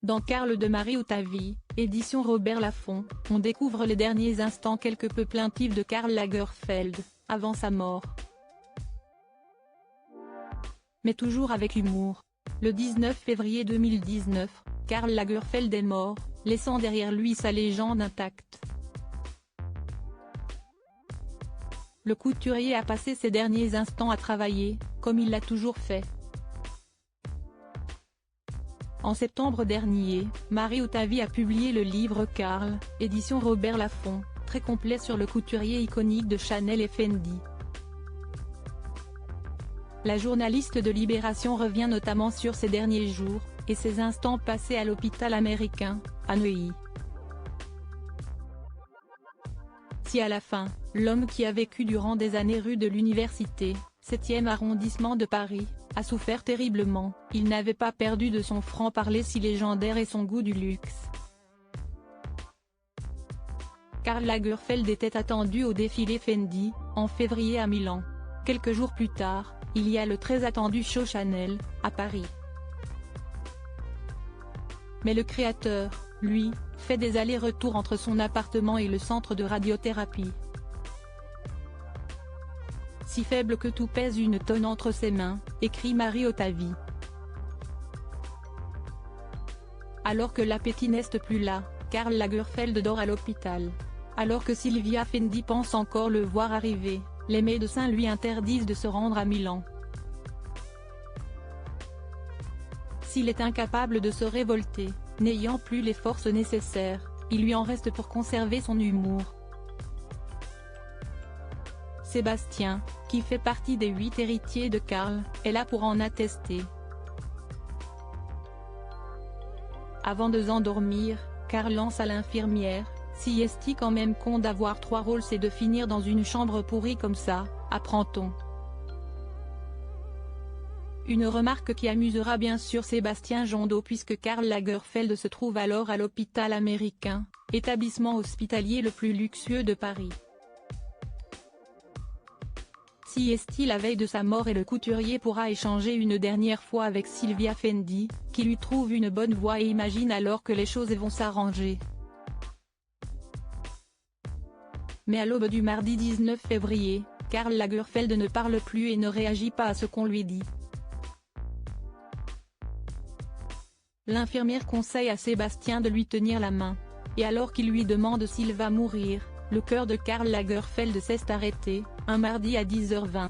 Dans Karl de Marie ta vie, édition Robert Laffont, on découvre les derniers instants quelque peu plaintifs de Karl Lagerfeld, avant sa mort. Mais toujours avec humour. Le 19 février 2019, Karl Lagerfeld est mort, laissant derrière lui sa légende intacte. Le couturier a passé ses derniers instants à travailler, comme il l'a toujours fait. En septembre dernier, Marie ta vie a publié le livre Karl, édition Robert Laffont, très complet sur le couturier iconique de Chanel et Fendi. La journaliste de Libération revient notamment sur ses derniers jours, et ses instants passés à l'hôpital américain, à Neuilly. Si à la fin, l'homme qui a vécu durant des années rue de l'Université, 7e arrondissement de Paris, a souffert terriblement, il n'avait pas perdu de son franc-parler si légendaire et son goût du luxe. Karl Lagerfeld était attendu au défilé Fendi, en février à Milan. Quelques jours plus tard, il y a le très attendu show Chanel, à Paris. Mais le créateur, lui, fait des allers-retours entre son appartement et le centre de radiothérapie. Si faible que tout pèse une tonne entre ses mains, écrit Marie ta vie. Alors que l'appétit n'est plus là, Karl Lagerfeld dort à l'hôpital. Alors que Silvia Fendi pense encore le voir arriver, les médecins lui interdisent de se rendre à Milan. S'il est incapable de se révolter, n'ayant plus les forces nécessaires, il lui en reste pour conserver son humour. Sébastien, qui fait partie des 8 héritiers de Karl, est là pour en attester. Avant de s'endormir, Karl lance à l'infirmière: « Si est-il quand même con d'avoir 3 rôles et de finir dans une chambre pourrie comme ça, apprend-on ?» Une remarque qui amusera bien sûr Sébastien Jondot puisque Karl Lagerfeld se trouve alors à l'hôpital américain, établissement hospitalier le plus luxueux de Paris. Si est-il la veille de sa mort et le couturier pourra échanger une dernière fois avec Silvia Fendi, qui lui trouve une bonne voix et imagine alors que les choses vont s'arranger. Mais à l'aube du mardi 19 février, Karl Lagerfeld ne parle plus et ne réagit pas à ce qu'on lui dit. L'infirmière conseille à Sébastien de lui tenir la main. Et alors qu'il lui demande s'il va mourir, le cœur de Karl Lagerfeld s'est arrêté, un mardi à 10h20.